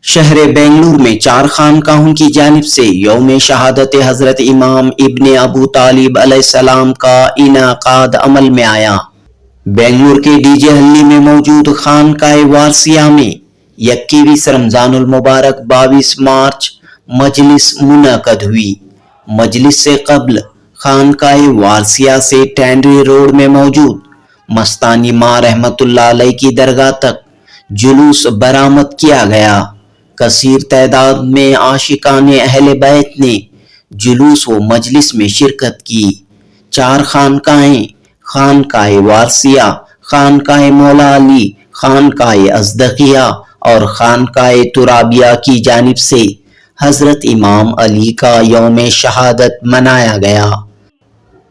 شہر بنگلور میں 4 خانقاہوں کی جانب سے یوم شہادت حضرت امام ابن ابو طالب علیہ السلام کا انعقاد عمل میں آیا۔ بنگلور کے ڈی جے ہلی میں موجود خانقاہ وارثیہ میں 21 رمضان المبارک 22 مارچ مجلس منعقد ہوئی۔ مجلس سے قبل خانقاہ وارثیہ سے ٹینڈری روڈ میں موجود مستانی ماں رحمت اللہ علیہ کی درگاہ تک جلوس برآمد کیا گیا۔ کثیر تعداد میں عاشقان اہل بیت نے جلوس و مجلس میں شرکت کی۔ 4 خانقاہیں خانقاہ وارثیہ، خانقاہ مولا علی، خانقاہ ازدقیہ اور خانقاہ ترابیہ کی جانب سے حضرت امام علی کا یوم شہادت منایا گیا۔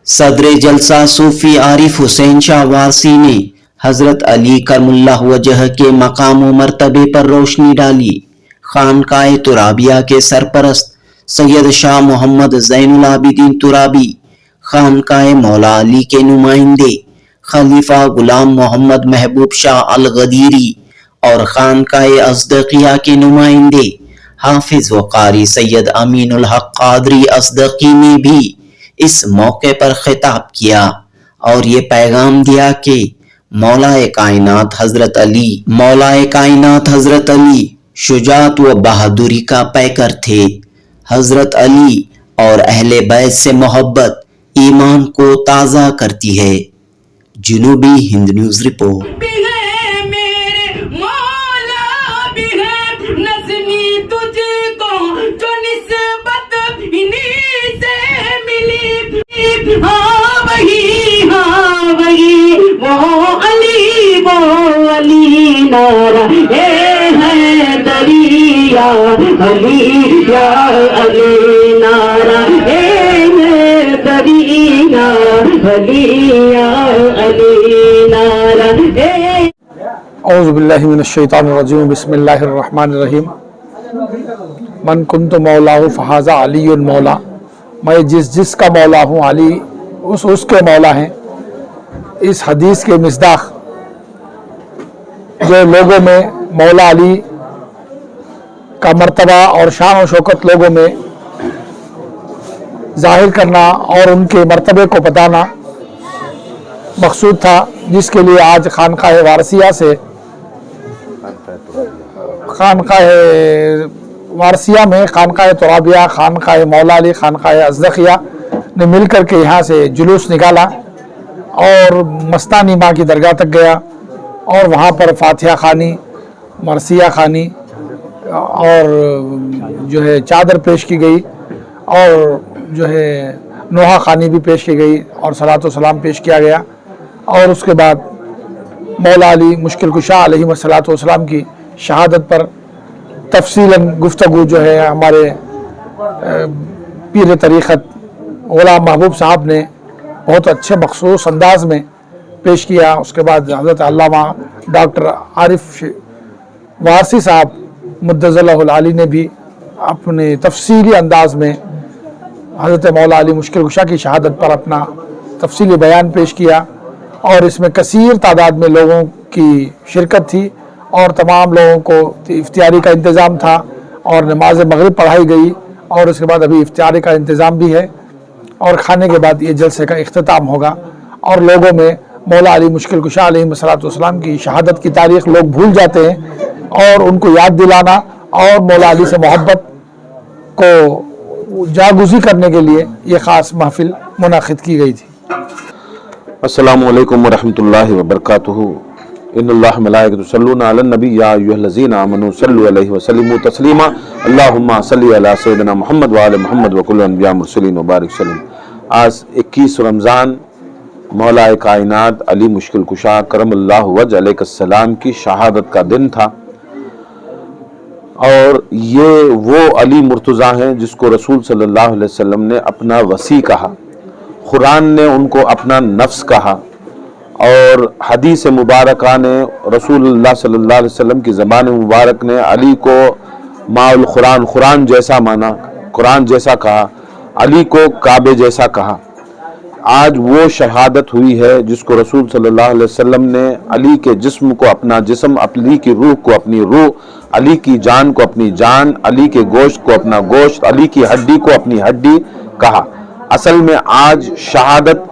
صدر جلسہ صوفی عارف حسین شاہ وارثی نے حضرت علی کرم اللہ وجہ کے مقام و مرتبے پر روشنی ڈالی۔ خانقاہ ترابیہ کے سرپرست سید شاہ محمد زین العابدین ترابی، خانقاہ مولا علی کے نمائندے خلیفہ غلام محمد محبوب شاہ الغدیری اور خانقاہ ازدقیہ کے نمائندے حافظ و قاری سید امین الحق قادری ازدقی نے بھی اس موقع پر خطاب کیا اور یہ پیغام دیا کہ مولا کائنات حضرت علی شجاعت و بہادری کا پیکر تھے۔ حضرت علی اور اہل بیت سے محبت ایمان کو تازہ کرتی ہے۔ جنوبی ہند نیوز رپورٹ۔ نارا اے ہے دریا علی یا علی نارا اے ہے دریا علی یا علی نارا اے۔ اعوذ باللہ من الشیطان الرجیم، بسم اللہ الرحمن الرحیم۔ من کنت مولا فہذا علی المولا، میں جس کا مولا ہوں علی اس کے مولا ہیں۔ اس حدیث کے مصداق جو لوگوں میں مولا علی کا مرتبہ اور شان و شوکت لوگوں میں ظاہر کرنا اور ان کے مرتبے کو بتانا مقصود تھا، جس کے لیے آج خانقاہ وارثیہ سے خانقاہ وارثیہ میں خانقاہ ترابیہ، خانقاہ مولا علی، خانقاہ ازدقیہ نے مل کر کے یہاں سے جلوس نکالا اور مستانی ماں کی درگاہ تک گیا اور وہاں پر فاتحہ خوانی، مرثیہ خوانی اور جو ہے چادر پیش کی گئی اور جو ہے نوحہ خوانی بھی پیش کی گئی اور صلاۃ و سلام پیش کیا گیا، اور اس کے بعد مولا علی مشکل کشا علیہ الصلاۃ والسلام کی شہادت پر تفصیلاً گفتگو جو ہے ہمارے پیر طریقت غلام محبوب صاحب نے بہت اچھے مخصوص انداز میں پیش کیا۔ اس کے بعد حضرت علامہ ڈاکٹر عارف وارثی صاحب مدظ اللہ العالی نے بھی اپنے تفصیلی انداز میں حضرت مولا علی مشکل کشا کی شہادت پر اپنا تفصیلی بیان پیش کیا، اور اس میں کثیر تعداد میں لوگوں کی شرکت تھی اور تمام لوگوں کو افطاری کا انتظام تھا اور نماز مغرب پڑھائی گئی، اور اس کے بعد ابھی افطاری کا انتظام بھی ہے، اور کھانے کے بعد یہ جلسے کا اختتام ہوگا۔ اور لوگوں میں مولا علی مشکل کشا علیہ الصلاۃ والسلام کی شہادت کی تاریخ لوگ بھول جاتے ہیں، اور ان کو یاد دلانا اور مولا علی سے محبت کو جاگزی کرنے کے لیے یہ خاص محفل منعقد کی گئی تھی۔ السلام علیکم ورحمۃ اللہ وبرکاتہ۔ ان اللہ ملائکۃ یصلون علی النبی یا ایھا الذین آمنوا صلوا علیہ وسلموا تسلیما، اللہم صلی علی سیدنا محمد وعلی محمد وکل انبیاء مرسلین وبارک وسلم۔ آج 21 رمضان مولا کائنات علی مشکل کشا کرم اللہ وجہ علیہ السلام کی شہادت کا دن تھا، اور یہ وہ علی مرتضیٰ ہیں جس کو رسول صلی اللہ علیہ وسلم نے اپنا وصی کہا، قرآن نے ان کو اپنا نفس کہا، اور حدیث مبارکہ نے رسول اللہ صلی اللہ علیہ وسلم کی زبان مبارک نے علی کو ماء القرآن، قرآن جیسا مانا، قرآن جیسا کہا، علی کو کعبے جیسا کہا۔ آج وہ شہادت ہوئی ہے جس کو رسول صلی اللہ علیہ وسلم نے علی کے جسم کو اپنا جسم، علی کی روح کو اپنی روح، علی کی جان کو اپنی جان، علی کے گوشت کو اپنا گوشت، علی کی ہڈی کو اپنی ہڈی کہا۔ اصل میں آج شہادت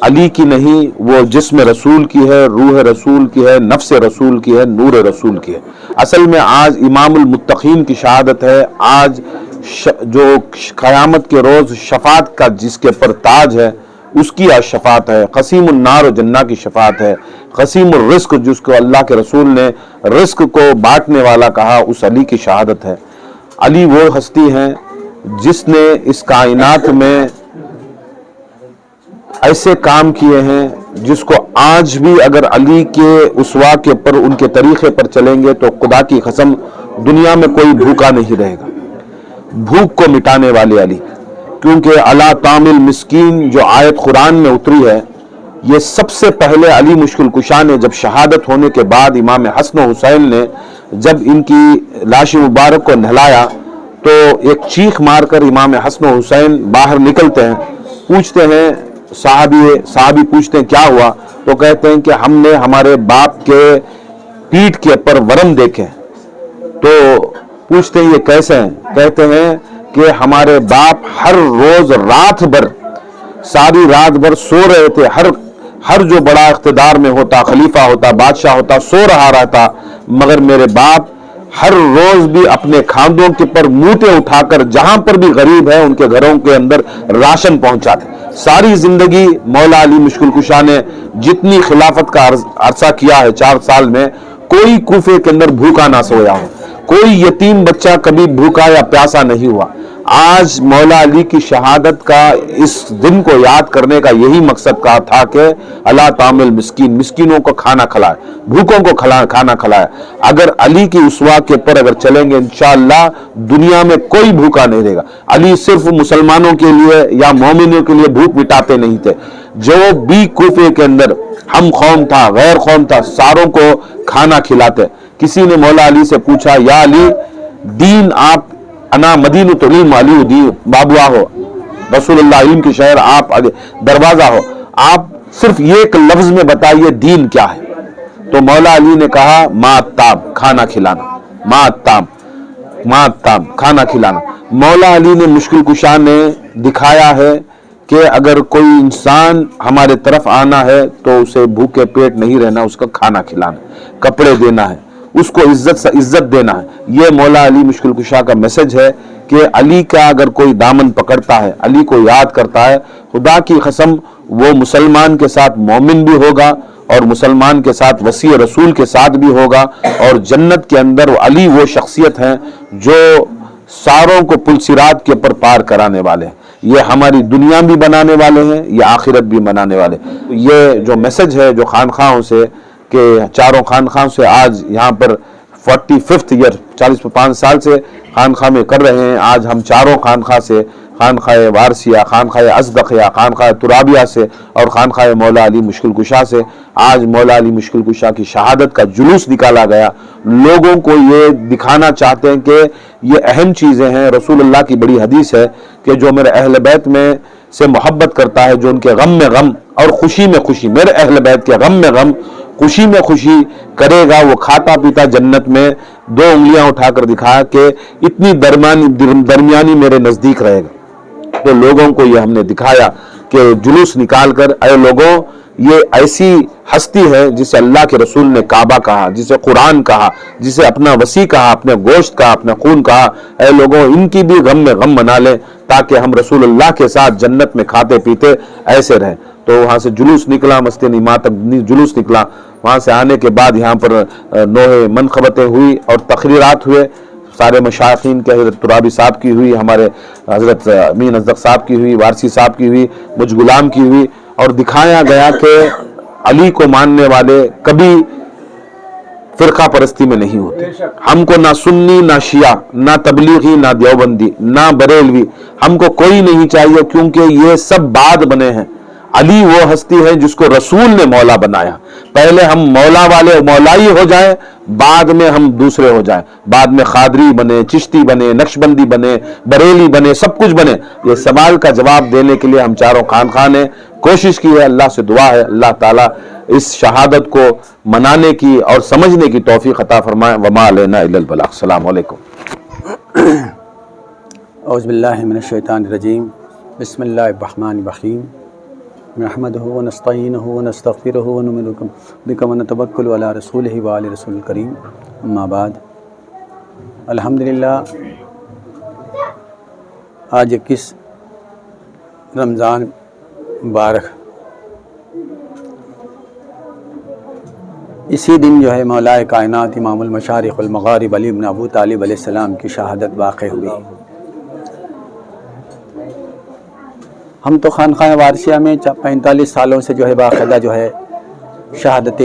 علی کی نہیں، وہ جسم رسول کی ہے، روح رسول کی ہے، نفس رسول کی ہے، نور رسول کی ہے۔ اصل میں آج امام المتقین کی شہادت ہے۔ آج جو قیامت کے روز شفاعت کا جس کے پر تاج ہے اس کی آج شفاعت ہے۔ قسیم النار و جنہ کی شفاعت ہے۔ قسیم الرزق جس کو اللہ کے رسول نے رزق کو بانٹنے والا کہا، اس علی کی شہادت ہے۔ علی وہ ہستی ہیں جس نے اس کائنات میں ایسے کام کیے ہیں جس کو آج بھی اگر علی کے اسوا کے پر ان کے طریقے پر چلیں گے تو خدا کی قسم دنیا میں کوئی بھوکا نہیں رہے گا۔ بھوک کو مٹانے والے علی، کیونکہ الا طعام المسکین جو آیت قرآن میں اتری ہے، یہ سب سے پہلے علی مشکل کشا نے جب شہادت ہونے کے بعد امام حسن و حسین نے جب ان کی لاش مبارک کو نہلایا تو ایک چیخ مار کر امام حسن و حسین باہر نکلتے ہیں، پوچھتے ہیں صحابی پوچھتے ہیں کیا ہوا، تو کہتے ہیں کہ ہم نے ہمارے باپ کے پیٹھ کے پر ورم دیکھے۔ تو پوچھتے ہیں یہ کیسے ہیں؟ کہتے ہیں کہ ہمارے باپ ہر روز رات بھر ساری رات بھر سو رہے تھے، ہر جو بڑا اقتدار میں ہوتا، خلیفہ ہوتا، بادشاہ ہوتا، سو رہا رہتا، مگر میرے باپ ہر روز بھی اپنے کھاندوں کے پر موٹے اٹھا کر جہاں پر بھی غریب ہے ان کے گھروں کے اندر راشن پہنچاتے۔ ساری زندگی مولا علی مشکل کشا نے جتنی خلافت کا عرصہ کیا ہے 4 سال میں، کوئی کوفے کے اندر بھوکا نہ سویا ہو، کوئی یتیم بچہ کبھی بھوکا یا پیاسا نہیں ہوا۔ آج مولا علی کی شہادت کا اس دن کو یاد کرنے کا یہی مقصد کا تھا کہ اللہ طعام المسکین، مسکینوں کو کھانا کھلائے، بھوکوں کو کھانا کھلائے۔ اگر علی کی اسوا کے پر اگر چلیں گے انشاءاللہ دنیا میں کوئی بھوکا نہیں رہے گا۔ علی صرف مسلمانوں کے لیے یا مومنوں کے لیے بھوک مٹاتے نہیں تھے، جو بھی کوفے کے اندر ہم قوم تھا، غیر قوم تھا، ساروں کو کھانا کھلاتے۔ کسی نے مولا علی سے پوچھا یا علی دین آپ انا مدینۃ العلم علی دی بابوا ہو، رسول اللہ علم کی شہر آپ دروازہ ہو، آپ صرف ایک لفظ میں بتائیے دین کیا ہے؟ تو مولا علی نے کہا ماتاب، کھانا کھلانا، ماتاب کھانا کھلانا۔ مولا علی نے مشکل کشا نے دکھایا ہے کہ اگر کوئی انسان ہمارے طرف آنا ہے تو اسے بھوکے پیٹ نہیں رہنا، اس کا کھانا کھلانا، کپڑے دینا ہے، اس کو عزت سے عزت دینا ہے۔ یہ مولا علی مشکل کشا کا میسج ہے کہ علی کا اگر کوئی دامن پکڑتا ہے، علی کو یاد کرتا ہے، خدا کی قسم وہ مسلمان کے ساتھ مومن بھی ہوگا اور مسلمان کے ساتھ وصی رسول کے ساتھ بھی ہوگا، اور جنت کے اندر علی وہ شخصیت ہیں جو ساروں کو پل صراط کے اوپر پار کرانے والے ہیں۔ یہ ہماری دنیا بھی بنانے والے ہیں، یہ آخرت بھی بنانے والے۔ یہ جو میسج ہے جو خانخواہوں سے کہ چاروں خانخواہوں سے آج یہاں پر 45 ایئر 45 سال سے خانخواہ میں کر رہے ہیں، آج ہم چاروں خانخواہ سے، خانخواہ وارثیہ، خانخواہ ازدقیہ، خانخواہ ترابیہ سے اور خانخواہ مولا علی مشکل کشا سے آج مولا علی مشکل کشا کی شہادت کا جلوس نکالا گیا۔ لوگوں کو یہ دکھانا چاہتے ہیں کہ یہ اہم چیزیں ہیں۔ رسول اللہ کی بڑی حدیث ہے کہ جو میرے اہل بیت میں سے محبت کرتا ہے، جو ان کے غم میں غم اور خوشی میں خوشی، میرے اہل بیت کے غم میں غم خوشی میں خوشی کرے گا، وہ کھاتا پیتا جنت میں 2 انگلیاں اٹھا کر دکھایا کہ اتنی درمیانی میرے نزدیک رہے گا۔ تو لوگوں کو یہ ہم نے دکھایا کہ جلوس نکال کر اے لوگوں، یہ ایسی ہستی ہے جسے اللہ کے رسول نے کعبہ کہا، جسے قرآن کہا، جسے اپنا وسیع کہا، اپنے گوشت کہا، اپنا خون کہا۔ اے لوگوں ان کی بھی غم میں غم بنا لیں تاکہ ہم رسول اللہ کے ساتھ جنت میں کھاتے پیتے ایسے رہیں۔ تو وہاں سے جلوس نکلا، مسجد امام تک جلوس نکلا۔ وہاں سے آنے کے بعد یہاں پر نوحے منقبتیں ہوئی اور تقریرات ہوئے، سارے مشائخین کے، حضرت ترابی صاحب کی ہوئی، ہمارے حضرت امین ازدق صاحب کی ہوئی، وارثی صاحب کی ہوئی، مجھ غلام کی ہوئی، اور دکھایا گیا کہ علی کو ماننے والے کبھی فرقہ پرستی میں نہیں ہوتے۔ ہم کو نہ سنی، نہ شیعہ، نہ تبلیغی، نہ دیوبندی، نہ بریلوی، ہم کو کوئی نہیں چاہیے، کیونکہ یہ سب بعد بنے ہیں۔ علی وہ ہستی ہے جس کو رسول نے مولا بنایا. پہلے ہم مولا والے مولائی ہو جائیں, بعد میں ہم دوسرے ہو جائیں, بعد میں قادری بنے, چشتی بنے, نقشبندی بنے, بریلی بنے, سب کچھ بنے. یہ سوال کا جواب دینے کے لیے ہم چاروں خانقاہ نے کوشش کی ہے. اللہ سے دعا ہے اللہ تعالیٰ اس شہادت کو منانے کی اور سمجھنے کی توفیق عطا فرمائے. وما علینا الا البلاغ. السلام علیکم. اعوذ باللہ من الشیطان الرجیم. بسم اللہ الرحمن الرحیم. نحمدہ ونستعینہ ونستغفرہ ونؤمن بہ ونتوکل علی رسولہ وعلی رسول الکریم. اما بعد. الحمدللہ آج 21 رمضان مبارک, اسی دن جو ہے مولا کائنات امام المشارق والمغارب علی بن ابو طالب علیہ السلام کی شہادت واقع ہوئی. ہم تو خانقاہ وارثیہ میں 45 سالوں سے جو ہے باقاعدہ جو ہے شہادت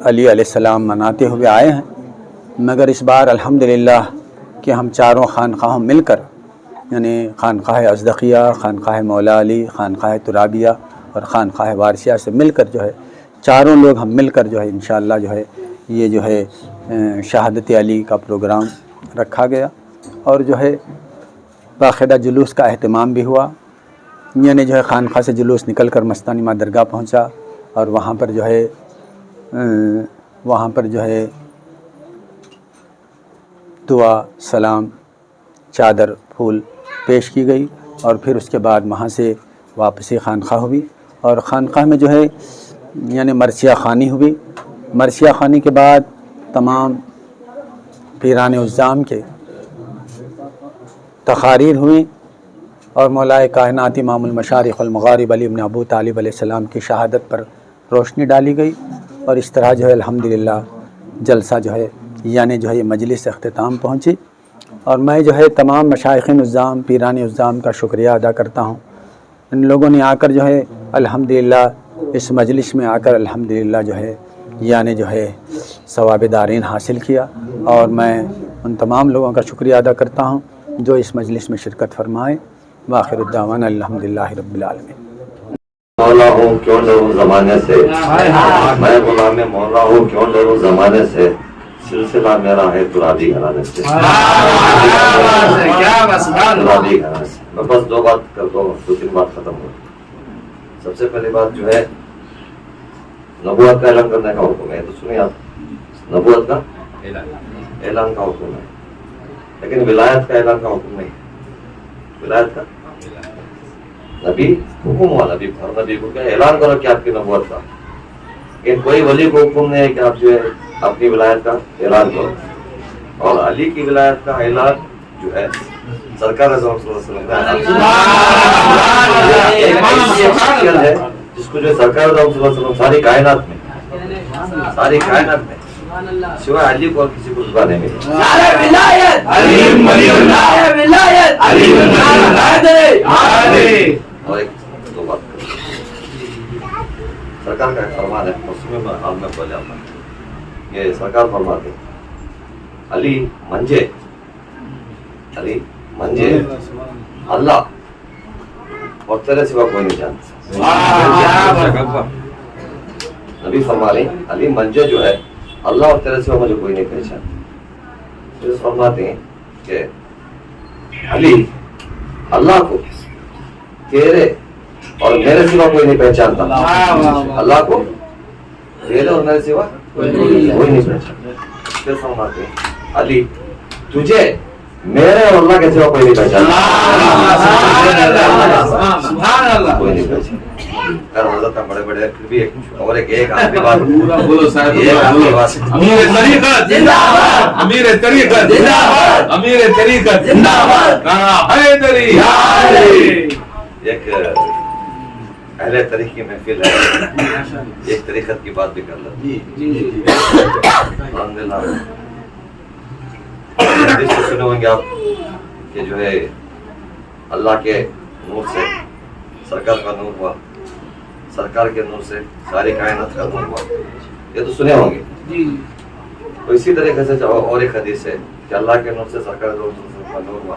علی علیہ السلام مناتے ہوئے آئے ہیں, مگر اس بار الحمدللہ کہ ہم چاروں خانقاہوں مل کر, یعنی خانقاہ ازدقیہ, خانقاہ مولا علی, خانقاہ ترابیہ اور خانقاہ وارثیہ سے مل کر جو ہے چاروں لوگ ہم مل کر جو ہے انشاءاللہ جو ہے یہ جو ہے شہادت علی کا پروگرام رکھا گیا, اور جو ہے باقاعدہ جلوس کا اہتمام بھی ہوا. یعنی جو ہے خانقاہ سے جلوس نکل کر مستانی ماں درگاہ پہنچا, اور وہاں پر جو ہے دعا, سلام, چادر, پھول پیش کی گئی, اور پھر اس کے بعد وہاں سے واپسی خانقاہ ہوئی. اور خانقاہ میں جو ہے یعنی مرثیہ خوانی ہوئی. مرثیہ خوانی کے بعد تمام پیران عظام کے تقاریر ہوئیں, اور مولا کائنات امام المشارق والمغارب علی بن ابو طالب علیہ السلام کی شہادت پر روشنی ڈالی گئی. اور اس طرح جو ہے الحمدللہ جلسہ جو ہے یعنی جو ہے یہ مجلس اختتام پہنچی. اور میں جو ہے تمام مشائخین عظام, پیران عظام کا شکریہ ادا کرتا ہوں. ان لوگوں نے آ کر جو ہے الحمدللہ اس مجلس میں آ کر الحمدللہ جو ہے یعنی جو ہے ثواب دارین حاصل کیا, اور میں ان تمام لوگوں کا شکریہ ادا کرتا ہوں جو اس مجلس میں شرکت فرمائے. وآخر الدعوانا الحمدللہ رب العالمین. مولا ہوں کیوں ڈروں زمانے سے, میں غلام مولا ہوں کیوں ڈروں زمانے سے, سلسلہ میرا ہے ترابی گھرانے سے. ترابی گھرانے سے میں بس 2 بات کرتا ہوں, 2-3 بات ختم ہو. سب سے پہلی بات جو ہے نبوت کا اعلان کرنے کا حکم ہے. تو سنیں آپ, نبوت کا اعلان کا حکم ہے, لیکن ولایت کا اعلان کا حکم نہیں. ولایت کا نبی حکم ہوا, نبی ہر نبی کو کیا اعلان کرو کہ آپ کی نبوت کا, لیکن کوئی ولی کو حکم نہیں ہے کہ آپ جو ہے اپنی ولایت کا اعلان کرو. اور علی کی ولایت کا اعلان جو ہے سرکار صلی اللہ علیہ وسلم کا ہے, جس کو جو سرکار صلی اللہ علیہ وسلم ساری کائنات میں سوائے علی کو اور کسی کو زبان نہیں ملی. اور ایک 2 بات سرکار کا ایک فرمان ہے, اس میں حال میں بولے آپ, یہ سرکار فرماتے علی منجے اللہ اور تیرے سوا کوئی نہیں جانتا. نبی فرما رہے علی منجے جو ہے اللہ اور تیرے سوا مجھے کوئی نہیں پہچانتا. فرماتے ہیں کہ علی اللہ کو تیرے اور میرے سوا کوئی نہیں پہچانتا. اللہ کو تیرے اور میرے سوا کوئی نہیں پہچانتا. پھر فرماتے ہیں علی تجھے میرے اور اللہ کے سوا کوئی نہیں پہچانتا. کوئی نہیں پہچانتا. حضرت بڑے بڑے پھر بھی اور ایک آخری بات, امیر طریقت ایک اہل طریق کی محفل ہے, ایک طریقت کی بات بھی کر لیں. الحمدللہ سنے ہوں گے آپ کہ جو ہے اللہ کے نور سے سرکار کا نور ہوا, سرکار کے نور سے ساری کائنات کا نور ہوا. یہ تو سنے ہوں گے. تو اسی طریقے سے اور ایک حدیث ہے کہ اللہ کے نور سے سرکار کا نور ہوا,